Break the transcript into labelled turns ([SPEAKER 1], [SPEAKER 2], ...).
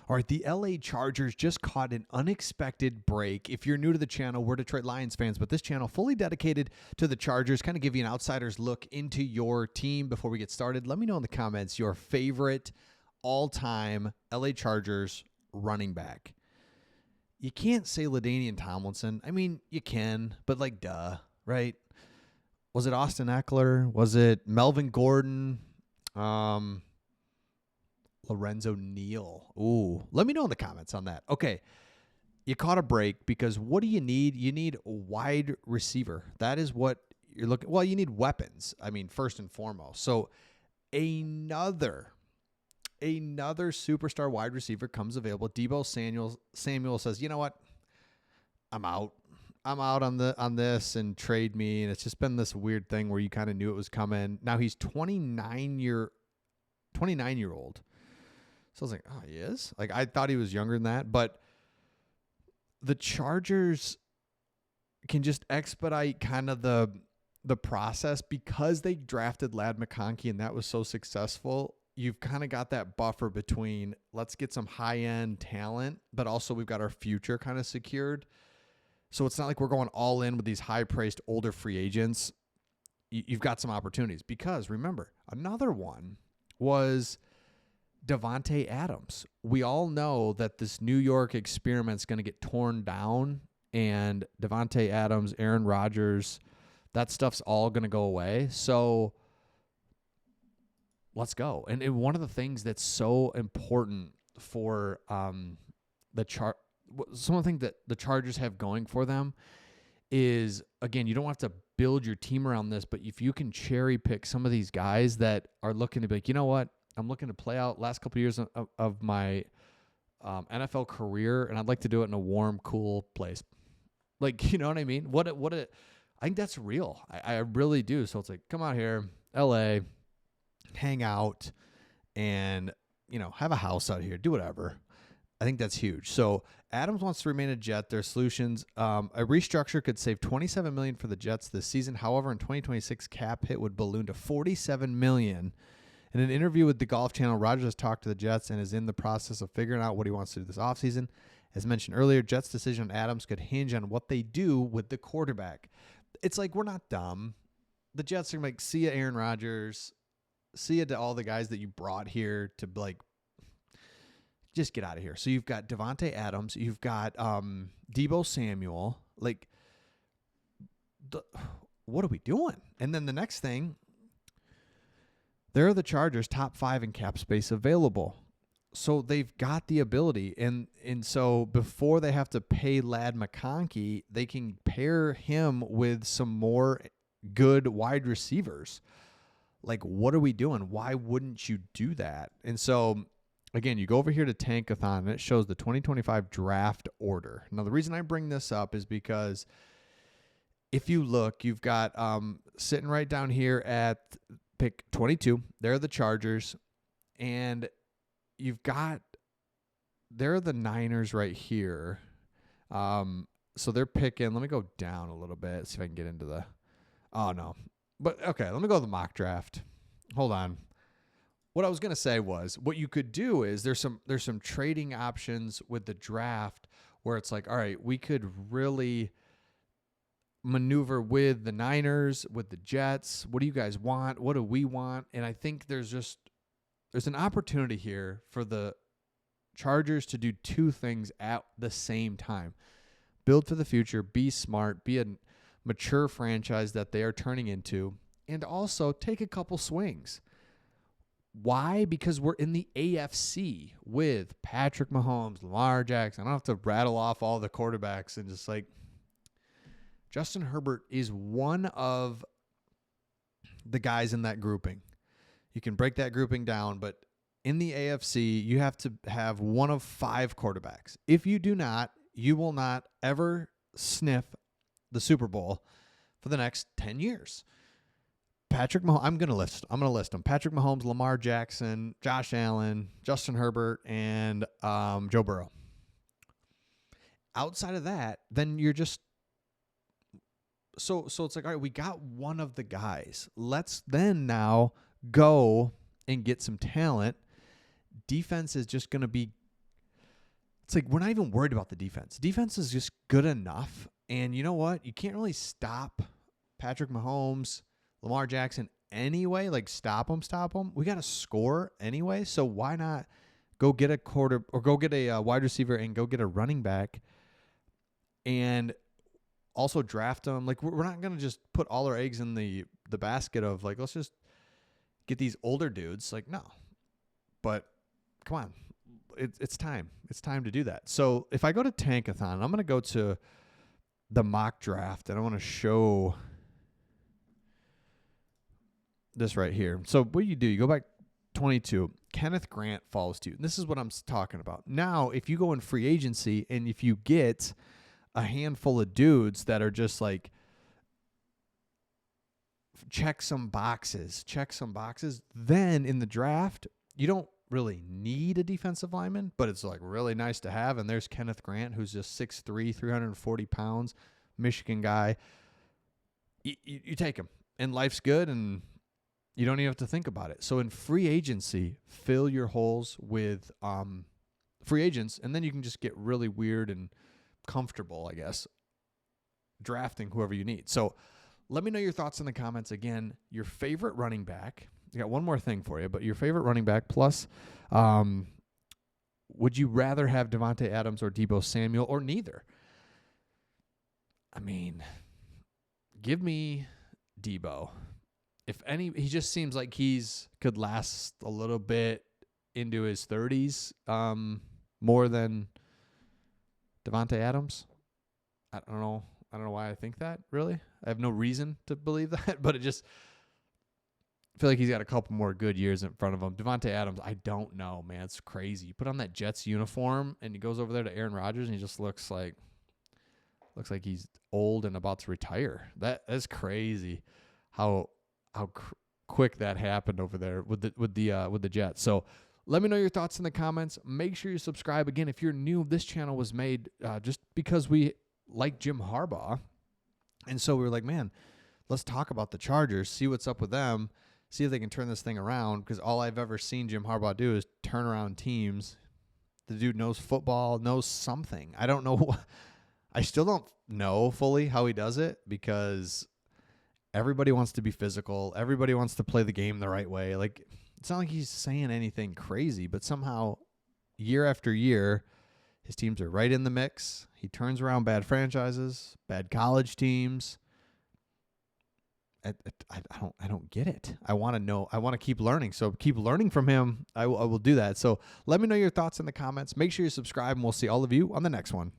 [SPEAKER 1] All right, the LA Chargers just caught an unexpected break. If you're new to the channel, we're Detroit Lions fans, but this channel fully dedicated to the Chargers, kind of give you an outsider's look into your team. Before we get started, let me know in the comments your favorite all-time LA Chargers running back. You can't say LaDainian Tomlinson. I mean, you can, but like, duh, right? Was it Austin Eckler? Was it Melvin Gordon? Lorenzo Neal. Ooh, let me know in the comments on that. Okay, you caught a break because what do you need? You need a wide receiver. That is what you're looking. Well, you need weapons. I mean, first and foremost. So another superstar wide receiver comes available. Deebo Samuel says, you know what? I'm out. I'm out on this and trade me. And it's just been this weird thing where you kind of knew it was coming. Now he's 29 year old. So I was like, oh, he is? Like, I thought he was younger than that. But the Chargers can just expedite kind of the process because they drafted Ladd McConkey and that was so successful. You've kind of got that buffer between let's get some high-end talent, but also we've got our future kind of secured. So it's not like we're going all in with these high-priced older free agents. You've got some opportunities because, remember, another one was Davante Adams. We all know that this New York experiment's going to get torn down, and Davante Adams, Aaron Rodgers, that stuff's all going to go away. So let's go. And one of the things that's so important for some of the things that the Chargers have going for them is, again, you don't have to build your team around this, but if you can cherry pick some of these guys that are looking to be like, you know what? I'm looking to play out last couple of years of my NFL career, and I'd like to do it in a warm, cool place. Like, you know what I mean? I think that's real. I really do. So it's like, come out here, LA, hang out, and, you know, have a house out here, do whatever. I think that's huge. So Adams wants to remain a Jet. Their solutions, a restructure could save $27 million for the Jets this season. However, in 2026, cap hit would balloon to $47 million. In an interview with the Golf Channel, Rodgers has talked to the Jets and is in the process of figuring out what he wants to do this offseason. As mentioned earlier, Jets' decision on Adams could hinge on what they do with the quarterback. It's like, we're not dumb. The Jets are like, see ya, Aaron Rodgers. See ya to all the guys that you brought here to, like, just get out of here. So you've got Davante Adams. You've got Deebo Samuel. Like, what are we doing? And then the next thing, there are the Chargers, top 5 in cap space available. So they've got the ability. And so before they have to pay Ladd McConkey, they can pair him with some more good wide receivers. Like, what are we doing? Why wouldn't you do that? And so, again, you go over here to Tankathon, and it shows the 2025 draft order. Now, the reason I bring this up is because if you look, you've got sitting right down here at pick 22. They're the Chargers. And you've got, they're the Niners right here. So they're picking, let me go down a little bit, see if I can get into the, oh no. But okay, let me go to the mock draft. Hold on. What I was going to say was, what you could do is there's some trading options with the draft where it's like, all right, we could really maneuver with the Niners, with the Jets. What do you guys want? What do we want? And I think there's an opportunity here for the Chargers to do two things at the same time. Build for the future, be smart, be a mature franchise that they are turning into, and also take a couple swings. Why? Because we're in the AFC with Patrick Mahomes, Lamar Jackson. I don't have to rattle off all the quarterbacks and just like, Justin Herbert is one of the guys in that grouping. You can break that grouping down, but in the AFC, you have to have one of 5 quarterbacks. If you do not, you will not ever sniff the Super Bowl for the next 10 years. Patrick Mahomes, I'm going to list them. Patrick Mahomes, Lamar Jackson, Josh Allen, Justin Herbert, and Joe Burrow. Outside of that, then you're just so it's like, all right, we got one of the guys. Let's then now go and get some talent. Defense is just going to be it's like we're not even worried about the defense. Defense is just good enough. And you know what? You can't really stop Patrick Mahomes, Lamar Jackson anyway. Like stop them. We got to score anyway. So why not go get a quarter or go get a wide receiver and go get a running back and also draft them? Like we're not going to just put all our eggs in the basket of like, let's just get these older dudes. Like, no. But come on. It's time. It's time to do that. So if I go to Tankathon, I'm going to go to the mock draft, and I want to show this right here. So what you do, you go back 22. Kenneth Grant falls to you. And this is what I'm talking about. Now, if you go in free agency and if you get a handful of dudes that are just like check some boxes, then in the draft, you don't really need a defensive lineman, but it's like really nice to have. And there's Kenneth Grant, who's just 6'3", 340 pounds, Michigan guy. You take him, and life's good, and you don't even have to think about it. So in free agency, fill your holes with free agents, and then you can just get really weird and comfortable, I guess, drafting whoever you need. So let me know your thoughts in the comments. Again, your favorite running back. I got one more thing for you, but your favorite running back plus, would you rather have Davante Adams or Deebo Samuel or neither? I mean, give me Deebo. If any, he just seems like could last a little bit into his 30s, more than Davante Adams. I don't know why I think that, really. I have no reason to believe that, but I feel like he's got a couple more good years in front of him. Davante Adams, I don't know, man. It's crazy. You put on that Jets uniform, and he goes over there to Aaron Rodgers, and he just looks like he's old and about to retire. That's crazy how quick that happened over there with the Jets. So let me know your thoughts in the comments. Make sure you subscribe. Again, if you're new, this channel was made just because we like Jim Harbaugh, and so we were like, man, let's talk about the Chargers, see what's up with them. See if they can turn this thing around, because all I've ever seen Jim Harbaugh do is turn around teams. The dude knows football, knows something. I don't know. I still don't know fully how he does it, because everybody wants to be physical. Everybody wants to play the game the right way. Like, it's not like he's saying anything crazy, but somehow year after year, his teams are right in the mix. He turns around bad franchises, bad college teams. I don't get it. I want to know. I want to keep learning. So keep learning from him. I will do that. So let me know your thoughts in the comments. Make sure you subscribe, and we'll see all of you on the next one.